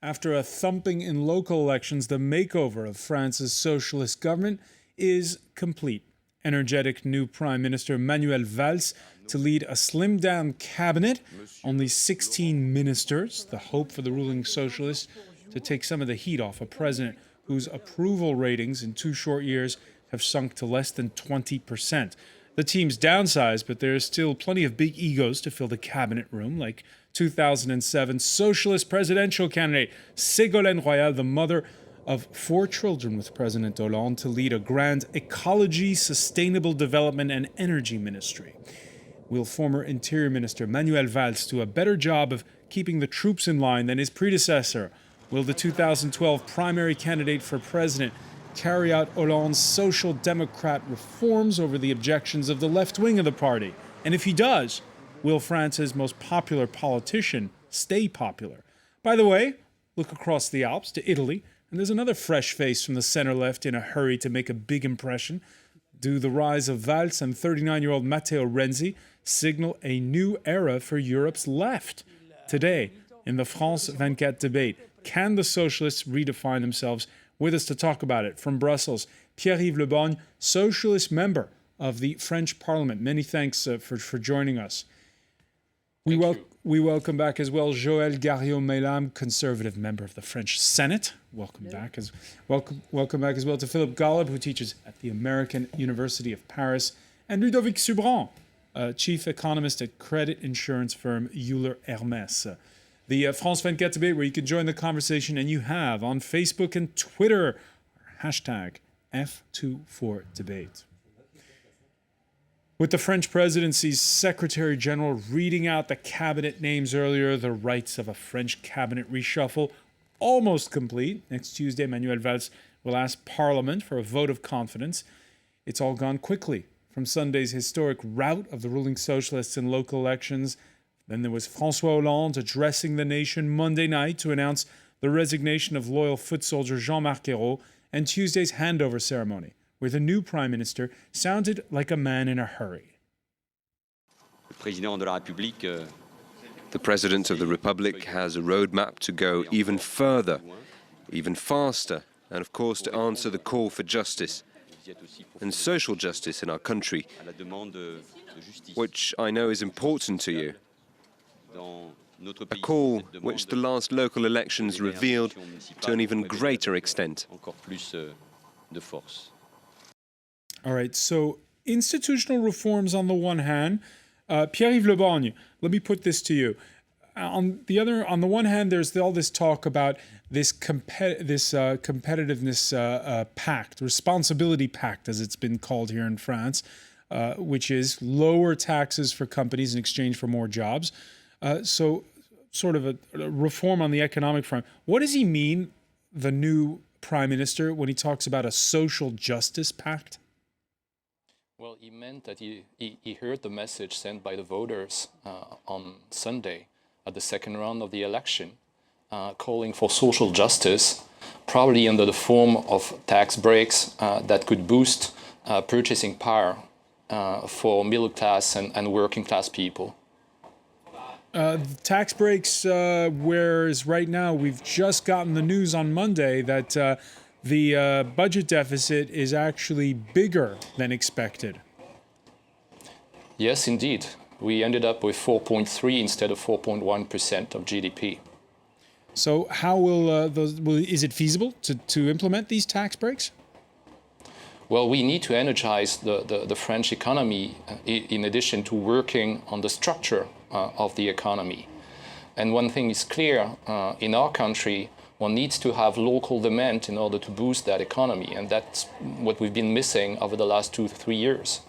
After a thumping in local elections, the makeover of France's socialist government is complete. Energetic new Prime Minister Manuel Valls to lead a slimmed-down cabinet, only 16 ministers, the hope for the ruling socialists to take some of the heat off a president whose approval ratings in 2 short years have sunk to less than 20%. The team's downsized, but there is still plenty of big egos to fill the cabinet room, like 2007 socialist presidential candidate Ségolène Royal, the mother of 4 children with President Hollande, to lead a grand ecology, sustainable development, and energy ministry. Will former Interior Minister Manuel Valls do a better job of keeping the troops in line than his predecessor? Will the 2012 primary candidate for president carry out Hollande's social democrat reforms over the objections of the left wing of the party? And if he does, will France's most popular politician stay popular? By the way, look across the Alps to Italy, and there's another fresh face from the center-left in a hurry to make a big impression. Do the rise of Valls and 39-year-old Matteo Renzi signal a new era for Europe's left? Today, in the France 24 debate, can the socialists redefine themselves? With us to talk about it from Brussels, Pierre-Yves LEBORGN, socialist member of the French Parliament. Many thanks for joining us. We welcome back as well Joelle MAYLAM, conservative member of the French Senate. Welcome back as well to Philippe GOLUB, who teaches at the American University of Paris, and Ludovic SUBRAN, chief economist at credit insurance firm Euler Hermes. The France 24 debate, where you can join the conversation, and you have on Facebook and Twitter, hashtag F24debate. With the French presidency's Secretary General reading out the cabinet names earlier, the rights of a French cabinet reshuffle almost complete. Next Tuesday, Manuel Valls will ask Parliament for a vote of confidence. It's all gone quickly. From Sunday's historic rout of the ruling socialists in local elections, then there was François Hollande addressing the nation Monday night to announce the resignation of loyal foot soldier Jean-Marc Ayrault, and Tuesday's handover ceremony, where the new Prime Minister sounded like a man in a hurry. The President of the Republic has a roadmap to go even further, even faster, and of course to answer the call for justice and social justice in our country, which I know is important to you. A call which the last local elections revealed to an even greater extent. All right, so institutional reforms on the one hand. Pierre-Yves LEBORGN, let me put this to you. On the one hand, there's all this talk about this competitiveness pact, responsibility pact, as it's been called here in France, which is lower taxes for companies in exchange for more jobs. So sort of a reform on the economic front. What does he mean, the new Prime Minister, when he talks about a social justice pact? Well, he meant that he heard the message sent by the voters on Sunday at the second round of the election, calling for social justice, probably under the form of tax breaks that could boost purchasing power for middle class and working class people. Tax breaks, whereas right now we've just gotten the news on Monday that the budget deficit is actually bigger than expected. Yes, indeed. We ended up with 4.3 instead of 4.1% of GDP. So how will is it feasible to implement these tax breaks? Well, we need to energize the French economy in addition to working on the structure of the economy. And one thing is clear, in our country, one needs to have local demand in order to boost that economy. And that's what we've been missing over the last 2 to 3 years.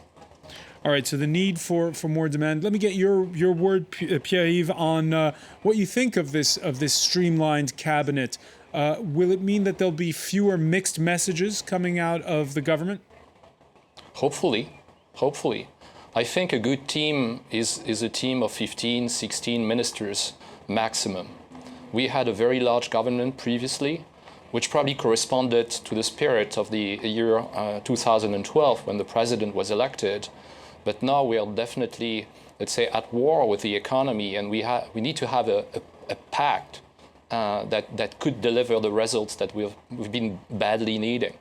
All right, so the need for more demand. Let me get your word, Pierre-Yves, on what you think of this streamlined cabinet. Will it mean that there'll be fewer mixed messages coming out of the government? Hopefully. I think a good team is a team of 15, 16 ministers maximum. We had a very large government previously, which probably corresponded to the spirit of the year 2012 when the president was elected. But now we are definitely, let's say, at war with the economy, and we need to have a pact that could deliver the results that we've been badly needing.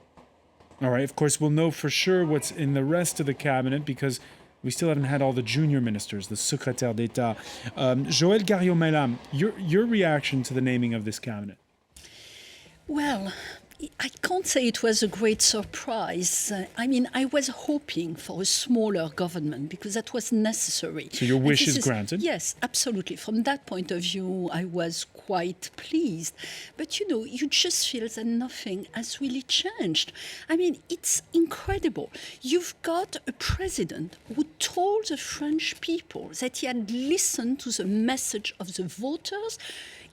All right, of course, we'll know for sure what's in the rest of the cabinet because we still haven't had all the junior ministers, the secrétaire d'État. Joelle MAYLAM, your reaction to the naming of this cabinet? Well, I can't say it was a great surprise. I mean, I was hoping for a smaller government because that was necessary. So your wish is granted? Yes, absolutely. From that point of view, I was quite pleased. But, you know, you just feel that nothing has really changed. I mean, it's incredible. You've got a president who told the French people that he had listened to the message of the voters.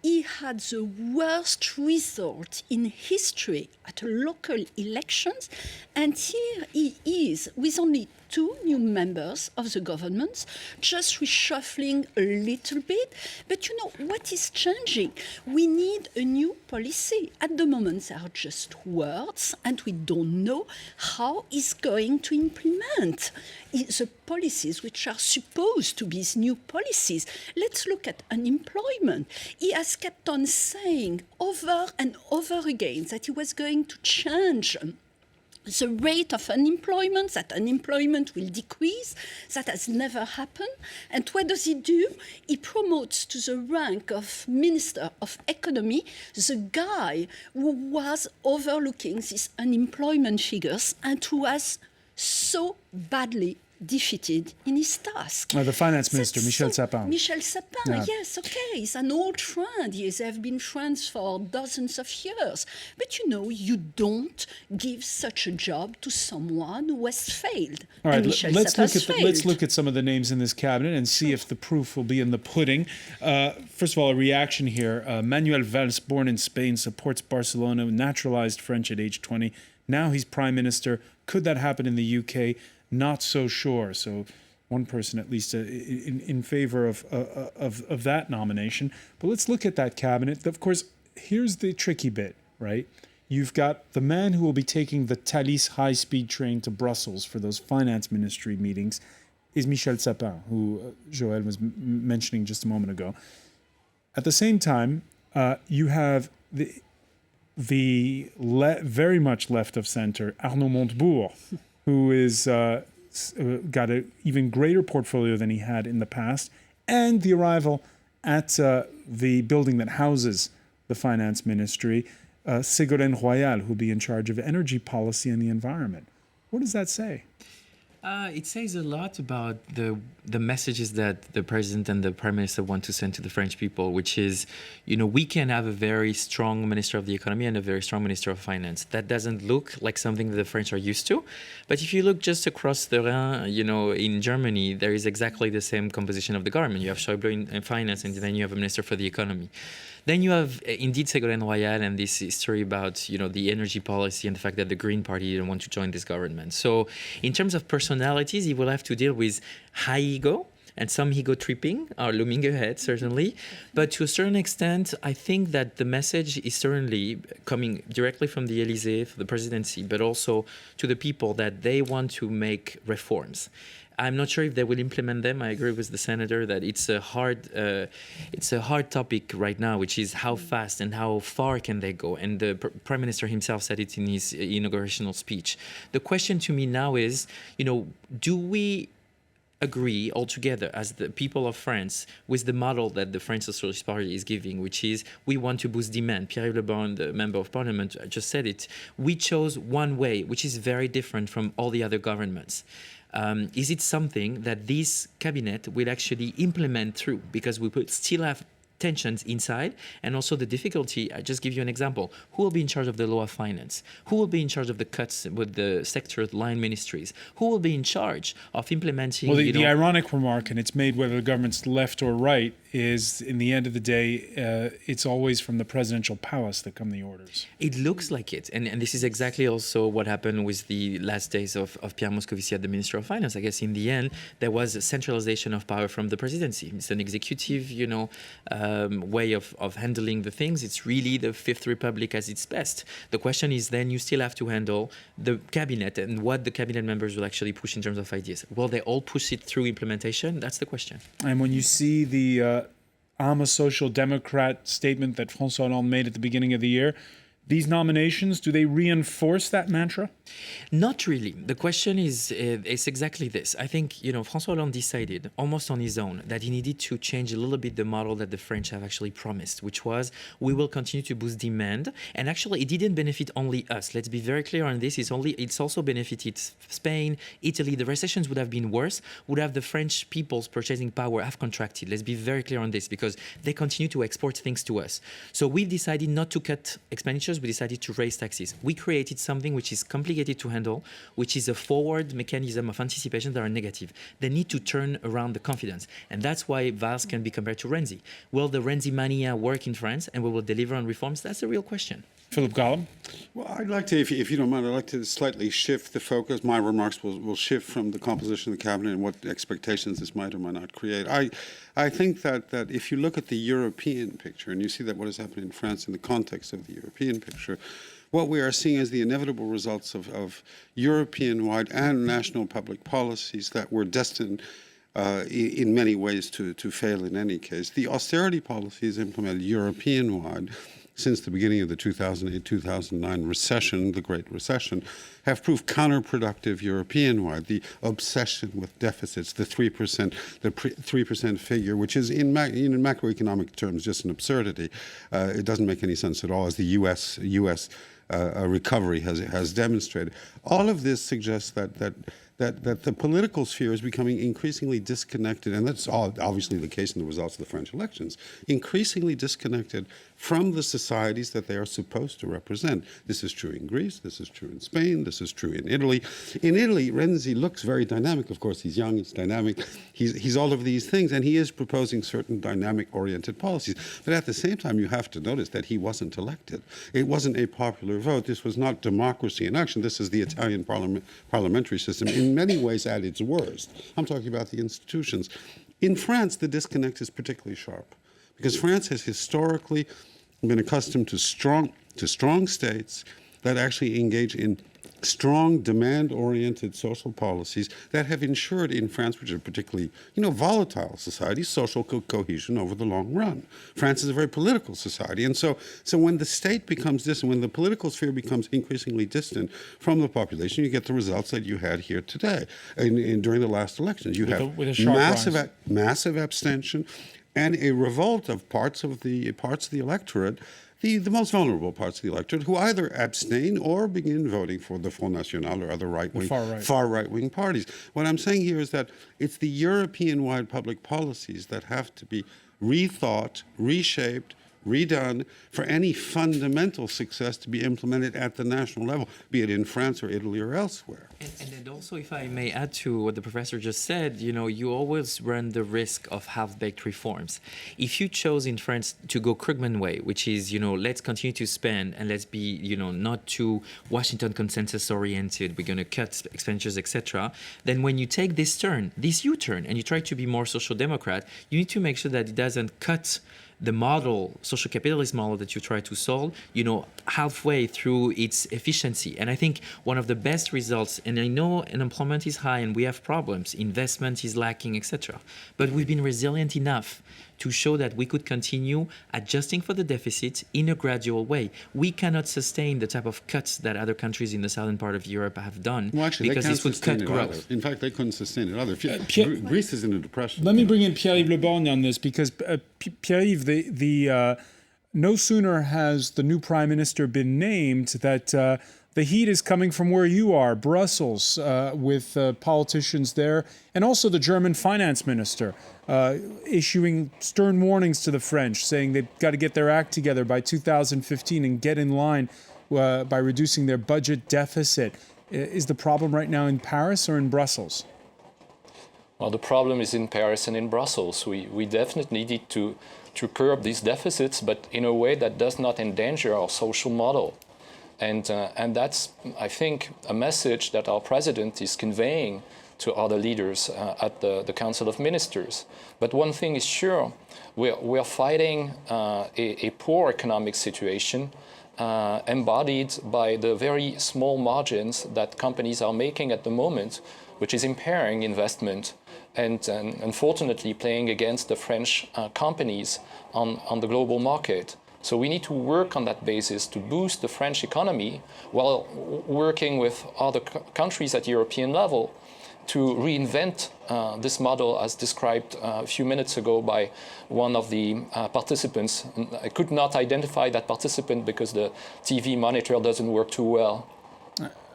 He had the worst result in history at local elections, and here he is with only 2 new members of the government, just reshuffling a little bit. But you know, what is changing? We need a new policy. At the moment, they are just words, and we don't know how he's going to implement the policies which are supposed to be his new policies. Let's look at unemployment. He has kept on saying over and over again that he was going to change the rate of unemployment, that unemployment will decrease. That has never happened. And what does he do? He promotes to the rank of Minister of Economy the guy who was overlooking these unemployment figures and who was so badly defeated in his task. The finance minister, Michel Sapin. Michel Sapin, yeah. Yes, okay. He's an old friend. Yes, they have been friends for dozens of years. But, you know, you don't give such a job to someone who has failed. All right, let's look at some of the names in this cabinet and see if the proof will be in the pudding. First of all, a reaction here. Manuel Valls, born in Spain, supports Barcelona, naturalized French at age 20. Now he's prime minister. Could that happen in the UK? Not so sure. So one person at least in favor of that nomination. But let's look at that cabinet. Of course, here's the tricky bit, right? You've got the man who will be taking the Thalys high-speed train to Brussels for those finance ministry meetings is Michel Sapin, who Joelle was mentioning just a moment ago. At the same time, you have the very much left of center, Arnaud Montebourg, who is got an even greater portfolio than he had in the past, and the arrival at the building that houses the finance ministry, Ségolène Royal, who will be in charge of energy policy and the environment. What does that say? It says a lot about the messages that the president and the prime minister want to send to the French people, which is, you know, we can have a very strong minister of the economy and a very strong minister of finance. That doesn't look like something that the French are used to. But if you look just across the Rhine, you know, in Germany, there is exactly the same composition of the government. You have Schäuble in finance, and then you have a minister for the economy. Then you have indeed Ségolène Royal and this story about, you know, the energy policy and the fact that the Green Party didn't want to join this government. So in terms of personalities, he will have to deal with high ego, and some ego tripping are looming ahead, certainly. But to a certain extent, I think that the message is certainly coming directly from the Élysée, from the presidency, but also to the people that they want to make reforms. I'm not sure if they will implement them. I agree with the senator that it's a hard topic right now, which is how fast and how far can they go. And the prime minister himself said it in his inaugurational speech. The question to me now is, you know, do we agree altogether as the people of France with the model that the French Socialist Party is giving, which is we want to boost demand. Pierre-Yves LEBORGN, the member of parliament, just said it. We chose one way, which is very different from all the other governments. Is it something that this cabinet will actually implement through? Because we would still have tensions inside, and also the difficulty. I just give you an example. Who will be in charge of the law of finance? Who will be in charge of the cuts with the sector line ministries? Who will be in charge of implementing? Well, the ironic remark, and it's made whether the government's left or right, is in the end of the day, it's always from the presidential palace that come the orders. It looks like it. And this is exactly also what happened with the last days of Pierre Moscovici at the Minister of Finance. I guess in the end, there was a centralization of power from the presidency. It's an executive, way of handling the things. It's really the Fifth Republic at its best. The question is then you still have to handle the cabinet and what the cabinet members will actually push in terms of ideas. Will they all push it through implementation? That's the question. And when you see the I'm a social democrat statement that François Hollande made at the beginning of the year. These nominations, do they reinforce that mantra? Not really. The question is exactly this. I think, François Hollande decided almost on his own that he needed to change a little bit the model that the French have actually promised, which was we will continue to boost demand. And actually, it didn't benefit only us. Let's be very clear on this. It's also benefited Spain, Italy. The recessions would have been worse, would have the French people's purchasing power have contracted. Let's be very clear on this because they continue to export things to us. So we've decided not to cut expenditures. We decided to raise taxes. We created something which is complicated to handle, which is a forward mechanism of anticipation that are negative. They need to turn around the confidence. And that's why Valls can be compared to Renzi. Will the Renzi mania work in France and we will deliver on reforms? That's the real question. Philip GOLUB? Well, I'd like to, if you don't mind, I'd like to slightly shift the focus. My remarks will shift from the composition of the cabinet and what expectations this might or might not create. I think that if you look at the European picture, and you see that what has happened in France in the context of the European picture, what we are seeing is the inevitable results of European-wide and national public policies that were destined in many ways to fail in any case. The austerity policies implemented European-wide since the beginning of the 2008-2009 recession, the Great Recession, have proved counterproductive European-wide. The obsession with deficits, the 3% figure, which is in macroeconomic terms just an absurdity. It doesn't make any sense at all, as the U.S. recovery has demonstrated. All of this suggests that the political sphere is becoming increasingly disconnected, and that's obviously the case in the results of the French elections, increasingly disconnected from the societies that they are supposed to represent. This is true in Greece, this is true in Spain, this is true in Italy. In Italy, Renzi looks very dynamic. Of course, he's young, he's dynamic, he's all of these things, and he is proposing certain dynamic-oriented policies. But at the same time, you have to notice that he wasn't elected. It wasn't a popular vote. This was not democracy in action. This is the Italian parliamentary system in many ways at its worst. I'm talking about the institutions. In France, the disconnect is particularly sharp because France has historically been accustomed to strong states that actually engage in strong demand-oriented social policies that have ensured in France, which are particularly, volatile societies, social cohesion over the long run. France is a very political society. And so when the state becomes distant, when the political sphere becomes increasingly distant from the population, you get the results that you had here today during the last elections. You have massive abstention and a revolt of parts of the electorate, the most vulnerable parts of the electorate, who either abstain or begin voting for the Front National or other far right-wing parties. What I'm saying here is that it's the European-wide public policies that have to be rethought, reshaped, redone for any fundamental success to be implemented at the national level, be it in France or Italy or elsewhere. And then also, if I may add to what the professor just said, you always run the risk of half-baked reforms. If you chose in France to go Krugman way, which is, let's continue to spend and let's be, not too Washington consensus oriented, we're going to cut expenditures, etc., then when you take this U-turn, and you try to be more social democrat, you need to make sure that it doesn't cut the model, social capitalist model that you try to solve, halfway through its efficiency. And I think one of the best results, and I know unemployment is high and we have problems, investment is lacking, etc. But we've been resilient enough to show that we could continue adjusting for the deficit in a gradual way. We cannot sustain the type of cuts that other countries in the southern part of Europe have done, well, actually, because this would cut growth. In fact, they couldn't sustain it either. Greece is in a depression. Let me bring in Pierre-Yves LEBORGN on this, because Pierre-Yves, no sooner has the new prime minister been named that the heat is coming from where you are, Brussels, with politicians there, and also the German finance minister issuing stern warnings to the French, saying they've got to get their act together by 2015 and get in line by reducing their budget deficit. Is the problem right now in Paris or in Brussels? Well, the problem is in Paris and in Brussels. We definitely need to curb these deficits, but in a way that does not endanger our social model. And that's, I think, a message that our president is conveying to other leaders at the Council of Ministers. But one thing is sure, we're fighting a poor economic situation embodied by the very small margins that companies are making at the moment which is impairing investment and unfortunately playing against the French companies on the global market. So we need to work on that basis to boost the French economy while working with other countries at European level to reinvent this model as described a few minutes ago by one of the participants. I could not identify that participant because the TV monitor doesn't work too well.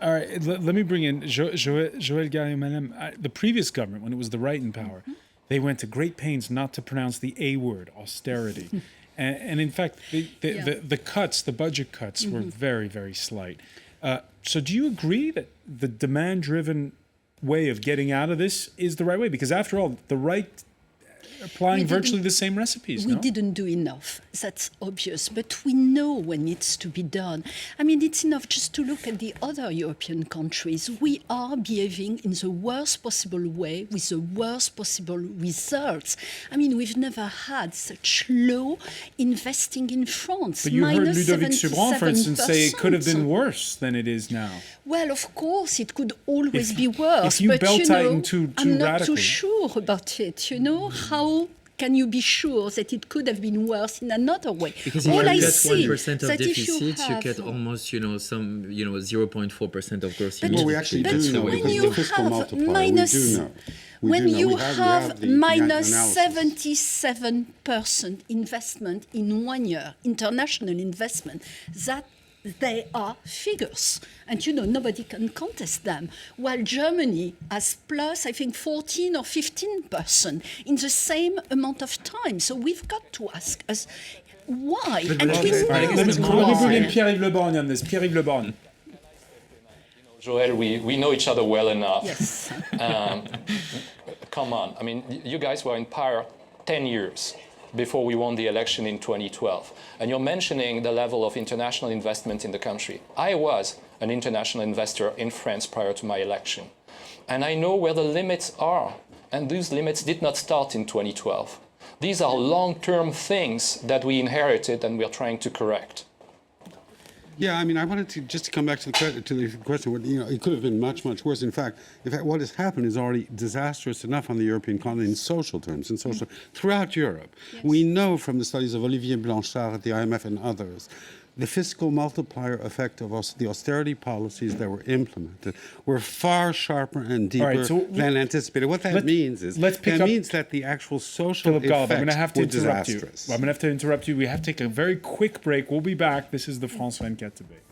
All right, let me bring in Joelle GARRIAUD. The previous government, when it was the right in power, they went to great pains not to pronounce the A word, austerity. And in fact, the cuts, the budget cuts, were very, very slight. So do you agree that the demand-driven way of getting out of this is the right way? Because after all, the right applying virtually the same recipes, We no? didn't do enough, that's obvious, but we know what needs to be done. I mean, it's enough just to look at the other European countries. We are behaving in the worst possible way with the worst possible results. I mean, we've never had such low investing in France. But you heard Ludovic SUBRAN, for instance, say it could have been 77%. worse than it is now. Well, of course, it could always be worse. if you but belt-tighten too I'm not radically. too sure about it. You know, how can you be sure that it could have been worse in another way? Because if All you I get see 1% of that if deficit, you have, get almost, 0.4% of gross. Well, we actually do know, when because you the fiscal have multiplier, minus, we do know. when you have minus analysis. 77% investment in 1 year, international investment, that they are figures. And nobody can contest them. While Germany has plus, I think, 14 or 15% in the same amount of time. So we've got to ask us why. And we know Let me why. bring in Pierre-Yves LEBORGN on this. Pierre-Yves LEBORGN. Joelle, we know each other well enough. Yes. Come on. I mean, you guys were in power 10 years before we won the election in 2012. And you're mentioning the level of international investment in the country. I was an international investor in France prior to my election. And I know where the limits are. And these limits did not start in 2012. These are long-term things that we inherited and we're trying to correct. Yeah, I mean, I wanted to just come back to the question. It could have been much, much worse. In fact, what has happened is already disastrous enough on the European continent in social terms, throughout Europe. Yes. We know from the studies of Olivier Blanchard at the IMF and others, the fiscal multiplier effect of the austerity policies that were implemented were far sharper and deeper than anticipated. What that means is that the actual social Philip Golub, I'm going to have to effects were interrupt you. disastrous. I'm going to have to interrupt you. We have to take a very quick break. We'll be back. This is the France 24 debate.